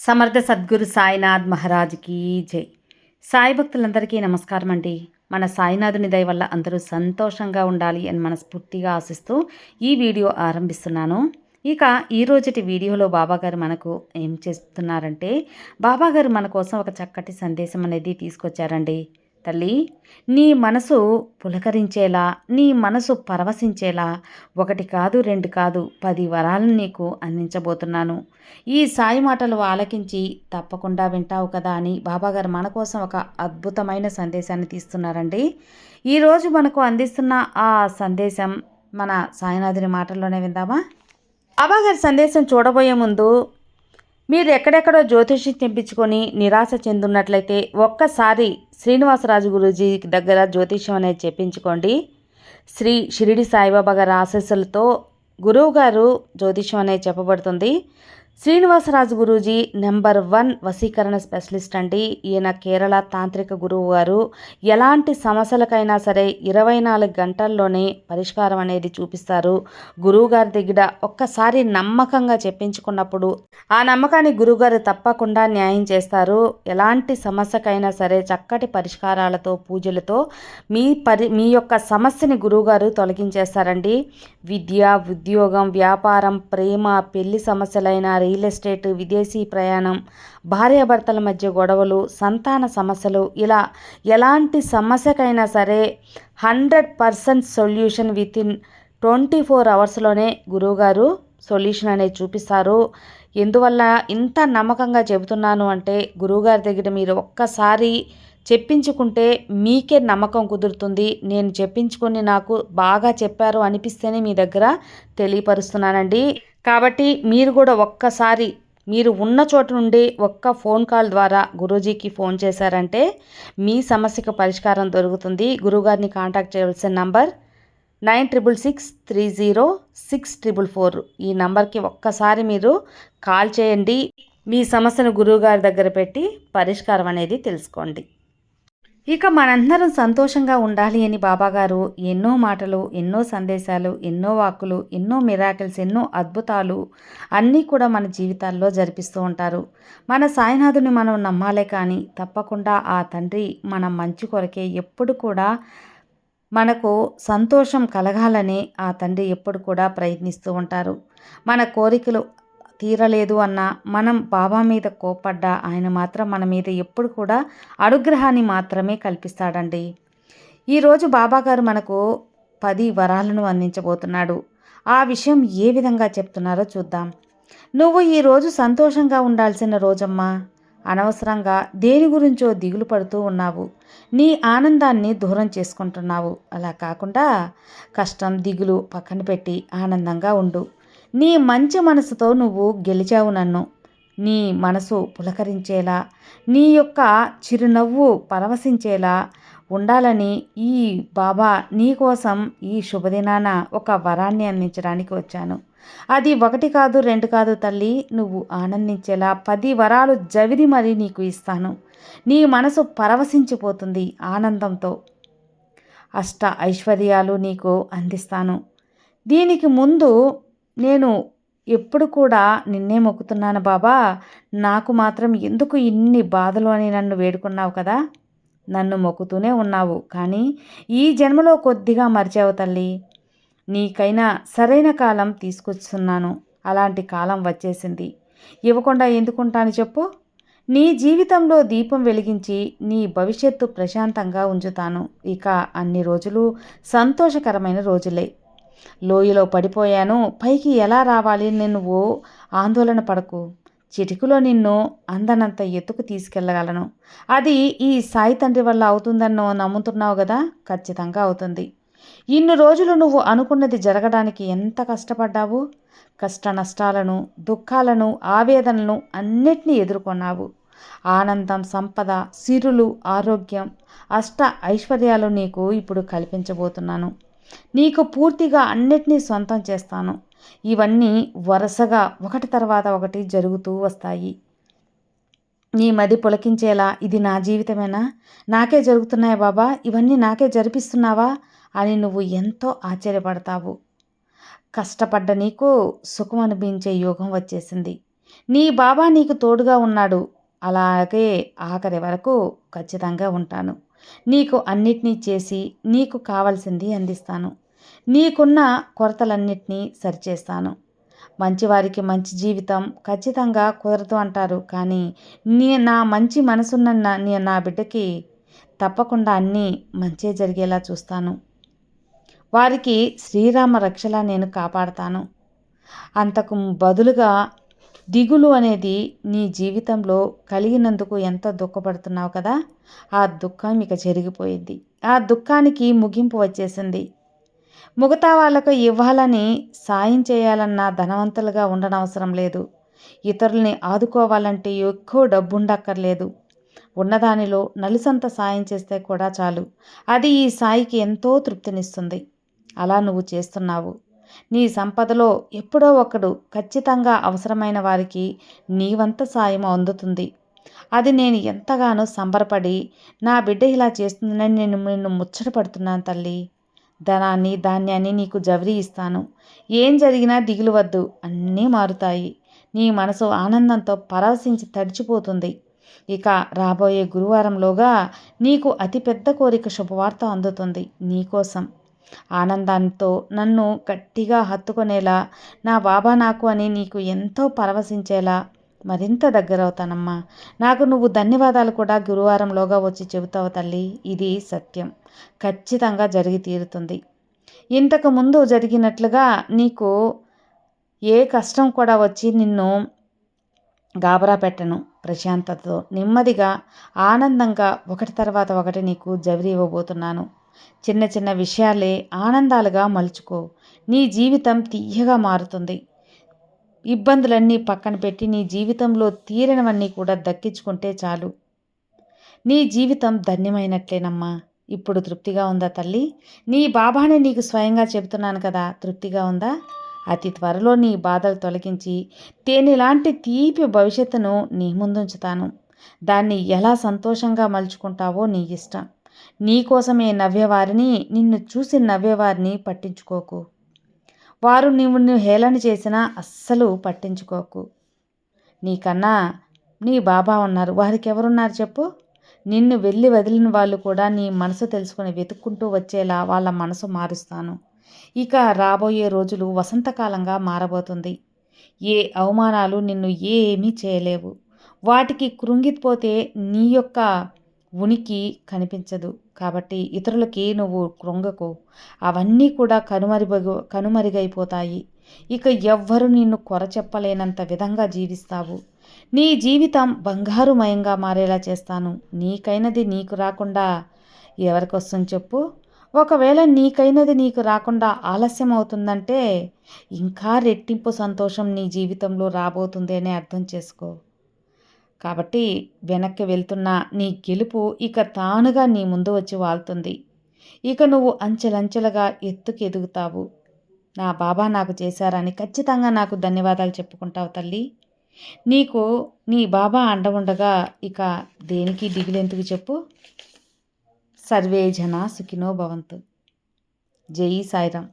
సమర్థ సద్గురు సాయినాథ్ మహారాజ్కి జై. సాయి భక్తులందరికీ నమస్కారం అండి. మన సాయినాథుని దయ వల్ల అందరూ సంతోషంగా ఉండాలి అని మనస్ఫూర్తిగా ఆశిస్తూ ఈ వీడియో ఆరంభిస్తున్నాను. ఇక ఈరోజుటి వీడియోలో బాబాగారు మనకు ఏం చేస్తున్నారంటే, బాబాగారు మన కోసం ఒక చక్కటి సందేశం అనేది తీసుకొచ్చారండి. తల్లి, నీ మనసు పులకరించేలా, నీ మనసు పరవశించేలా ఒకటి కాదు, రెండు కాదు, 10 వరాలను నీకు అందించబోతున్నాను. ఈ సాయి మాటలు ఆలకించి తప్పకుండా వింటావు కదా అని బాబాగారు మన కోసం ఒక అద్భుతమైన సందేశాన్ని తీస్తున్నారండి. ఈరోజు మనకు అందిస్తున్న ఆ సందేశం మన సాయినాథుని మాటల్లోనే విందామా? బాబాగారి సందేశం చూడబోయే ముందు, మీరు ఎక్కడెక్కడో జ్యోతిషి తెప్పించుకొని నిరాశ చెందున్నట్లయితే ఒక్కసారి శ్రీనివాసరాజు గురూజీ దగ్గర జ్యోతిష్యం అనేది చెప్పించుకోండి. శ్రీ షిరిడి సాయిబాబా గారి ఆశీస్సులతో గురువు గారు జ్యోతిష్యం అనేది చెప్పబడుతుంది. శ్రీనివాసరాజు గురూజీ నెంబర్ 1 వశీకరణ స్పెషలిస్ట్ అండి. ఈయన కేరళ తాంత్రిక గురువు గారు. ఎలాంటి సమస్యలకైనా సరే 24 గంటల్లోనే పరిష్కారం అనేది చూపిస్తారు. గురువుగారి దగ్గర ఒక్కసారి నమ్మకంగా చెప్పించుకున్నప్పుడు ఆ నమ్మకాన్ని గురువుగారు తప్పకుండా న్యాయం చేస్తారు. ఎలాంటి సమస్యకైనా సరే చక్కటి పరిష్కారాలతో, పూజలతో మీ యొక్క సమస్యని గురువుగారు తొలగించేస్తారండి. విద్య, ఉద్యోగం, వ్యాపారం, ప్రేమ, పెళ్లి సమస్యలైన, రియల్ ఎస్టేట్, విదేశీ ప్రయాణం, భార్యాభర్తల మధ్య గొడవలు, సంతాన సమస్యలు, ఇలా ఎలాంటి సమస్యకైనా సరే 100% సొల్యూషన్ వితిన్ 24 అవర్స్లోనే గురువుగారు సొల్యూషన్ అనేది చూపిస్తారు. ఎందువల్ల ఇంత నమ్మకంగా చెబుతున్నాను అంటే, గురువుగారి దగ్గర మీరు ఒక్కసారి చెప్పించుకుంటే మీకే నమ్మకం కుదురుతుంది. నేను చెప్పించుకొని నాకు బాగా చెప్పారు అనిపిస్తేనే మీ దగ్గర తెలియపరుస్తున్నానండి. కాబట్టి మీరు కూడా ఒక్కసారి మీరు ఉన్న చోటు నుండి ఒక్క ఫోన్ కాల్ ద్వారా గురూజీకి ఫోన్ చేశారంటే మీ సమస్యకు పరిష్కారం దొరుకుతుంది. గురువుగారిని కాంటాక్ట్ చేయవలసిన నంబర్ 96660644. ఈ నంబర్కి ఒక్కసారి మీరు కాల్ చేయండి. మీ సమస్యను గురువుగారి దగ్గర పెట్టి పరిష్కారం అనేది తెలుసుకోండి. ఇక మనందరం సంతోషంగా ఉండాలి అని బాబాగారు ఎన్నో మాటలు, ఎన్నో సందేశాలు, ఎన్నో వాక్కులు, ఎన్నో మిరాకిల్స్, ఎన్నో అద్భుతాలు అన్నీ కూడా మన జీవితాల్లో జరిపిస్తూ ఉంటారు. మన సాయినాథుని మనం నమ్మాలే కానీ తప్పకుండా ఆ తండ్రి మన మంచి కొరకే ఎప్పుడు కూడా మనకు సంతోషం కలగాలని ఆ తండ్రి ఎప్పుడు కూడా ప్రయత్నిస్తూ ఉంటారు. మన కోరికలు తీరలేదు అన్న, మనం బాబా మీద కోపడ్డా ఆయన మాత్రం మన మీద ఎప్పుడు కూడా అనుగ్రహాన్ని మాత్రమే కల్పిస్తాడండి. ఈరోజు బాబాగారు మనకు 10 వరాలను అందించబోతున్నాడు. ఆ విషయం ఏ విధంగా చెప్తున్నారో చూద్దాం. నువ్వు ఈరోజు సంతోషంగా ఉండాల్సిన రోజమ్మా. అనవసరంగా దేని గురించో దిగులు పడుతూ ఉన్నావు. నీ ఆనందాన్ని దూరం చేసుకుంటున్నావు. అలా కాకుండా కష్టం, దిగులు పక్కన పెట్టి ఆనందంగా ఉండు. నీ మంచి మనసుతో నువ్వు గెలిచావు నన్ను. నీ మనసు పులకరించేలా, నీ యొక్క చిరునవ్వు పరవశించేలా ఉండాలని ఈ బాబా నీకోసం ఈ శుభదినాన ఒక వరాన్ని అందించడానికి వచ్చాను. అది 1 కాదు, 2 కాదు తల్లి. నువ్వు ఆనందించేలా 10 వరాలు జవిది మరీ నీకు ఇస్తాను. నీ మనసు పరవశించిపోతుంది ఆనందంతో. అష్ట ఐశ్వర్యాలు నీకు అందిస్తాను. దీనికి ముందు నేను ఎప్పుడు కూడా నిన్నే మొక్కుతున్నాను బాబా. నాకు మాత్రం ఎందుకు ఇన్ని బాధలు అని నన్ను వేడుకున్నావు కదా. నన్ను మొక్కుతూనే ఉన్నావు. కానీ ఈ జన్మలో కొద్దిగా మర్చావు తల్లి. నీకైనా సరైన కాలం తీసుకొస్తున్నాను. అలాంటి కాలం వచ్చేసింది. ఇవ్వకుండా ఎందుకుంటాను చెప్పు. నీ జీవితంలో దీపం వెలిగించి నీ భవిష్యత్తు ప్రశాంతంగా ఉంచుతాను. ఇక అన్ని రోజులు సంతోషకరమైన రోజులే. లోయలో పడిపోయాను, పైకి ఎలా రావాలి నువ్వు ఆందోళన పడకు. చిటికలో నిన్ను అందనంత ఎత్తుకు తీసుకెళ్ళగలను. అది ఈ సాయి తండ్రి వల్ల అవుతుందని నమ్ముతున్నావు కదా. ఖచ్చితంగా అవుతుంది. ఇన్ని రోజులు నువ్వు అనుకున్నది జరగడానికి ఎంత కష్టపడ్డావు. కష్ట నష్టాలను, దుఃఖాలను, ఆవేదనలను అన్నిటినీ ఎదుర్కొన్నావు. ఆనందం, సంపద, సిరులు, ఆరోగ్యం, అష్ట ఐశ్వర్యాలు నీకు ఇప్పుడు కల్పించబోతున్నాను. నీకు పూర్తిగా అన్నిటినీ సొంతం చేస్తాను. ఇవన్నీ వరుసగా ఒకటి తర్వాత ఒకటి జరుగుతూ వస్తాయి. నీ మది పులకించేలా ఇది నా జీవితమేనా, నాకే జరుగుతున్నాయా బాబా, ఇవన్నీ నాకే జరిపిస్తున్నావా అని నువ్వు ఎంతో ఆశ్చర్యపడతావు. కష్టపడ్డ నీకు సుఖం అనిపించే యోగం వచ్చేసింది. నీ బాబా నీకు తోడుగా ఉన్నాడు. అలాగే ఆఖరి వరకు ఖచ్చితంగా ఉంటాను. నీకు అన్నిటినీ చేసి నీకు కావలసింది అందిస్తాను. నీకున్న కొరతలన్నిటినీ సరిచేస్తాను. మంచివారికి మంచి జీవితం ఖచ్చితంగా కుదరదు అంటారు. కానీ నా మంచి మనసున్న నా బిడ్డకి తప్పకుండా అన్నీ మంచే జరిగేలా చూస్తాను. వారికి శ్రీరామ రక్షలా నేను కాపాడతాను. అంతకు బదులుగా దిగులు అనేది నీ జీవితంలో కలిగినందుకు ఎంతో దుఃఖపడుతున్నావు కదా, ఆ దుఃఖం ఇక జరిగిపోయింది. ఆ దుఃఖానికి ముగింపు వచ్చేసింది. మిగతా వాళ్ళకు ఇవ్వాలని సాయం చేయాలన్నా ధనవంతులుగా ఉండనవసరం లేదు. ఇతరుల్ని ఆదుకోవాలంటే ఎక్కువ డబ్బు ఉండక్కర్లేదు. ఉన్నదానిలో నలుసంత సాయం చేస్తే కూడా చాలు. అది ఈ సాయికి ఎంతో తృప్తినిస్తుంది. అలా నువ్వు చేస్తున్నావు. నీ సంపదలో ఎప్పుడో ఒకడు ఖచ్చితంగా అవసరమైన వారికి నీ వంతు సాయం అందుతుంది. అది నేను ఎంతగానో సంబరపడి నా బిడ్డ ఇలా చేస్తుందని నిన్ను ముచ్చటపడుతున్నాను తల్లి. ధనాన్ని ధాన్యాన్ని నీకు జవరి ఇస్తాను. ఏం జరిగినా దిగులు వద్దు, అన్నీ మారుతాయి. నీ మనసు ఆనందంతో పరవశించి తడిచిపోతుంది. ఇక రాబోయే గురువారంలోగా నీకు అతిపెద్ద కోరిక శుభవార్త అందుతుంది. నీకోసం ఆనందంతో నన్ను గట్టిగా హత్తుకునేలా నా బాబా నాకు అని నీకు ఎంతో పరవశించేలా మరింత దగ్గరవుతానమ్మా. నాకు నువ్వు ధన్యవాదాలు కూడా గురువారంలోగా వచ్చి చెబుతావు తల్లి. ఇది సత్యం. ఖచ్చితంగా జరిగి తీరుతుంది. ఇంతకు ముందు జరిగినట్లుగా నీకు ఏ కష్టం కూడా వచ్చి నిన్ను గాబరా పెట్టను. ప్రశాంతతతో నెమ్మదిగా ఆనందంగా ఒకటి తర్వాత ఒకటి నీకు జవరి ఇవ్వబోతున్నాను. చిన్న చిన్న విషయాలే ఆనందాలుగా మలుచుకో. నీ జీవితం తీయగా మారుతుంది. ఇబ్బందులన్నీ పక్కన పెట్టి నీ జీవితంలో తీరనివన్నీ కూడా దక్కించుకుంటే చాలు. నీ జీవితం ధన్యమైనట్లేనమ్మా. ఇప్పుడు తృప్తిగా ఉందా తల్లి? నీ బాబాని నీకు స్వయంగా చెబుతున్నాను కదా, తృప్తిగా ఉందా? అతి త్వరలో నీ బాధలు తొలగించి తేనెలాంటి తీపి భవిష్యత్తును నీ ముందుంచుతాను. దాన్ని ఎలా సంతోషంగా మలుచుకుంటావో నీ ఇష్టం. నీకోసమే నవ్వేవారిని, నిన్ను చూసి నవ్వేవారిని పట్టించుకోకు. వారు నిన్ను హేళన చేసినా అస్సలు పట్టించుకోకు. నీకన్నా నీ బాబా ఉన్నారు. వారికి ఎవరున్నారు చెప్పు? నిన్ను వెళ్ళి వదిలిన వాళ్ళు కూడా నీ మనసు తెలుసుకుని వెతుక్కుంటూ వచ్చేలా వాళ్ళ మనసు మారుస్తాను. ఇక రాబోయే రోజులు వసంతకాలంగా మారబోతుంది. ఏ అవమానాలు నిన్ను ఏమీ చేయలేవు. వాటికి కృంగిపోతే నీ యొక్క ఉనికి కనిపించదు. కాబట్టి ఇతరులకి నువ్వు కృంగకు. అవన్నీ కూడా కనుమరుగైపోతాయి. ఇక ఎవ్వరు నిన్ను కొర చెప్పలేనంత విధంగా జీవిస్తావు. నీ జీవితం బంగారుమయంగా మారేలా చేస్తాను. నీకైనది నీకు రాకుండా ఎవరికొస్తుంది చెప్పు? ఒకవేళ నీకైనది నీకు రాకుండా ఆలస్యం అవుతుందంటే ఇంకా రెట్టింపు సంతోషం నీ జీవితంలో రాబోతుంది అని అర్థం చేసుకో. కాబట్టి వెనక్కి వెళ్తున్న నీ గెలుపు ఇక తానుగా నీ ముందు వచ్చి వాళ్తుంది. ఇక నువ్వు అంచెలంచెలుగా ఎత్తుకు ఎదుగుతావు. నా బాబా నాకు చేశారని ఖచ్చితంగా నాకు ధన్యవాదాలు చెప్పుకుంటావు తల్లి. నీకు నీ బాబా అండ ఉండగా ఇక దేనికి దిగులెందుకు చెప్పు? సర్వే జన సుఖినో భవంతు. జై సాయిరాం.